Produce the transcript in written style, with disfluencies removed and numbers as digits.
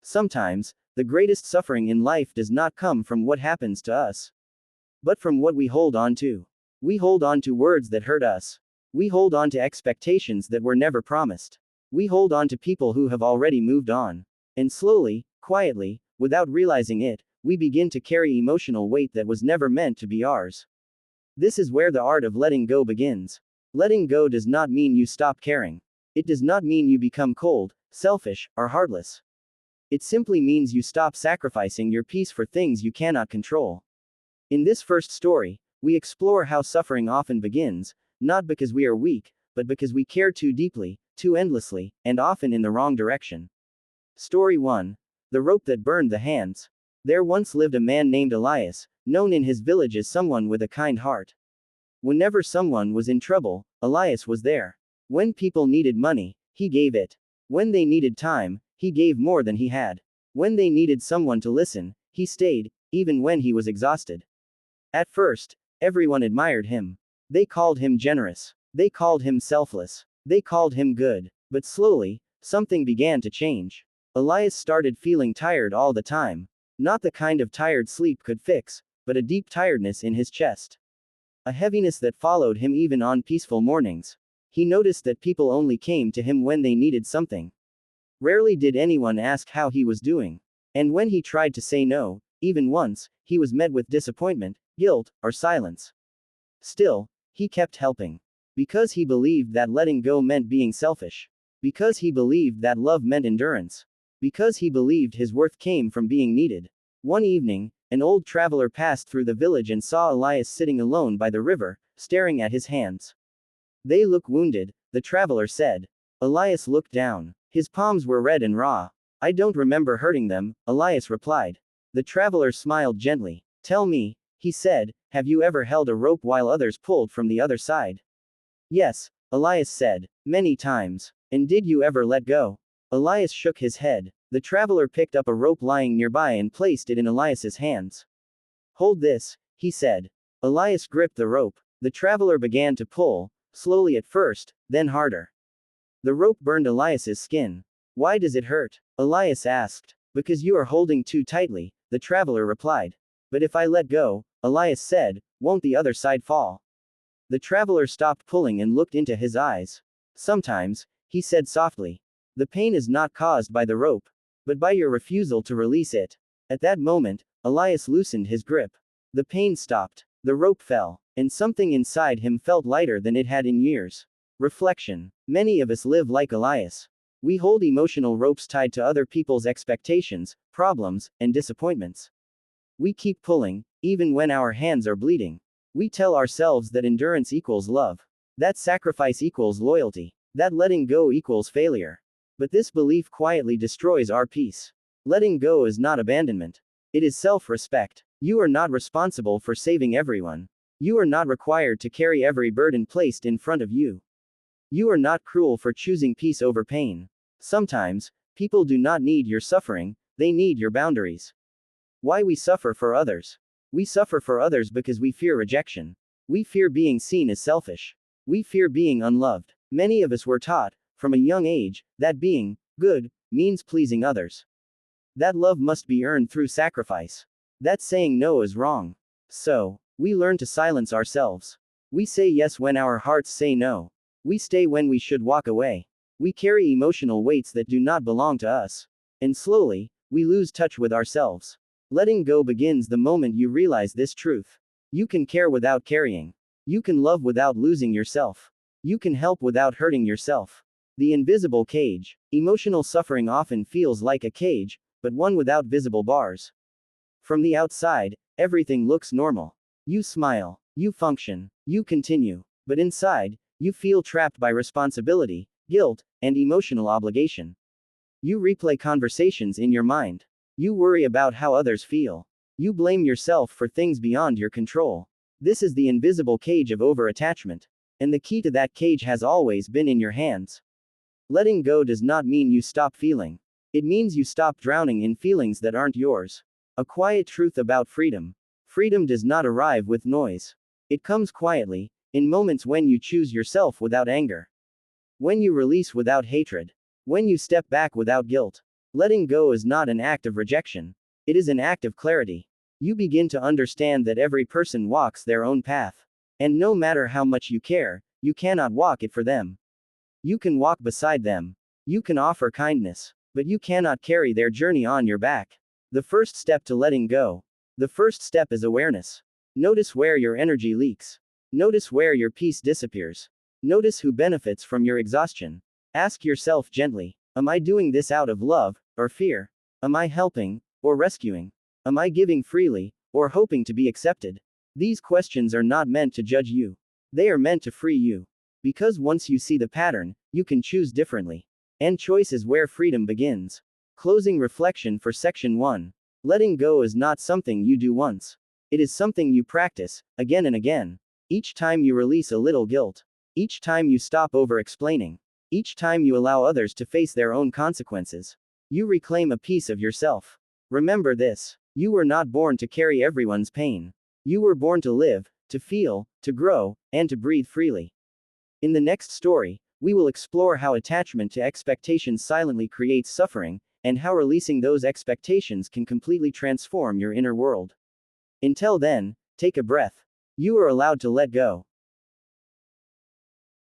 Sometimes, the greatest suffering in life does not come from what happens to us, but from what we hold on to. We hold on to words that hurt us. We hold on to expectations that were never promised. We hold on to people who have already moved on. And slowly, quietly, without realizing it, we begin to carry emotional weight that was never meant to be ours. This is where the art of letting go begins. Letting go does not mean you stop caring. It does not mean you become cold, selfish, or heartless. It simply means you stop sacrificing your peace for things you cannot control. In this first story, we explore how suffering often begins, not because we are weak, but because we care too deeply, too endlessly, and often in the wrong direction. Story 1. The Rope That Burned the Hands. There once lived a man named Elias, known in his village as someone with a kind heart. Whenever someone was in trouble, Elias was there. When people needed money, he gave it. When they needed time, he gave more than he had. When they needed someone to listen, he stayed, even when he was exhausted. At first, everyone admired him. They called him generous. They called him selfless. They called him good. But slowly, something began to change. Elias started feeling tired all the time. Not the kind of tired sleep could fix, but a deep tiredness in his chest. A heaviness that followed him even on peaceful mornings. He noticed that people only came to him when they needed something. Rarely did anyone ask how he was doing. And when he tried to say no, even once, he was met with disappointment, guilt, or silence. Still, he kept helping. Because he believed that letting go meant being selfish. Because he believed that love meant endurance. Because he believed his worth came from being needed. One evening, an old traveler passed through the village and saw Elias sitting alone by the river, staring at his hands. "They look wounded," the traveler said. Elias looked down. His palms were red and raw. "I don't remember hurting them," Elias replied. The traveler smiled gently. "Tell me," he said, "have you ever held a rope while others pulled from the other side?" "Yes," Elias said. "Many times." "And did you ever let go?" Elias shook his head. The traveler picked up a rope lying nearby and placed it in Elias's hands. "Hold this," he said. Elias gripped the rope. The traveler began to pull, slowly at first, then harder. The rope burned Elias's skin. "Why does it hurt?" Elias asked. "Because you are holding too tightly," the traveler replied. "But if I let go," Elias said, "won't the other side fall?" The traveler stopped pulling and looked into his eyes. "Sometimes," he said softly, "the pain is not caused by the rope, but by your refusal to release it." At that moment, Elias loosened his grip. The pain stopped. The rope fell, and something inside him felt lighter than it had in years. Reflection. Many of us live like Elias. We hold emotional ropes tied to other people's expectations, problems, and disappointments. We keep pulling, even when our hands are bleeding. We tell ourselves that endurance equals love. That sacrifice equals loyalty. That letting go equals failure. But this belief quietly destroys our peace. Letting go is not abandonment. It is self-respect. You are not responsible for saving everyone. You are not required to carry every burden placed in front of you. You are not cruel for choosing peace over pain. Sometimes, people do not need your suffering, they need your boundaries. Why we suffer for others? We suffer for others because we fear rejection. We fear being seen as selfish. We fear being unloved. Many of us were taught, from a young age, that being good means pleasing others. That love must be earned through sacrifice. That saying no is wrong. So, we learn to silence ourselves. We say yes when our hearts say no. We stay when we should walk away. We carry emotional weights that do not belong to us. And slowly, we lose touch with ourselves. Letting go begins the moment you realize this truth. You can care without carrying. You can love without losing yourself. You can help without hurting yourself. The invisible cage. Emotional suffering often feels like a cage, but one without visible bars. From the outside, everything looks normal. You smile. You function. You continue. But inside, you feel trapped by responsibility, guilt, and emotional obligation. You replay conversations in your mind. You worry about how others feel. You blame yourself for things beyond your control. This is the invisible cage of overattachment. And the key to that cage has always been in your hands. Letting go does not mean you stop feeling. It means you stop drowning in feelings that aren't yours. A quiet truth about freedom. Freedom does not arrive with noise. It comes quietly, in moments when you choose yourself without anger. When you release without hatred. When you step back without guilt. Letting go is not an act of rejection. It is an act of clarity. You begin to understand that every person walks their own path. And no matter how much you care, you cannot walk it for them. You can walk beside them. You can offer kindness. But you cannot carry their journey on your back. The first step to letting go. The first step is awareness. Notice where your energy leaks. Notice where your peace disappears. Notice who benefits from your exhaustion. Ask yourself gently, am I doing this out of love, or fear? Am I helping, or rescuing? Am I giving freely, or hoping to be accepted? These questions are not meant to judge you. They are meant to free you. Because once you see the pattern, you can choose differently. And choice is where freedom begins. Closing reflection for section 1. Letting go is not something you do once. It is something you practice, again and again. Each time you release a little guilt. Each time you stop over-explaining. Each time you allow others to face their own consequences. You reclaim a piece of yourself. Remember this. You were not born to carry everyone's pain. You were born to live, to feel, to grow, and to breathe freely. In the next story, we will explore how attachment to expectations silently creates suffering, and how releasing those expectations can completely transform your inner world. Until then, take a breath. You are allowed to let go.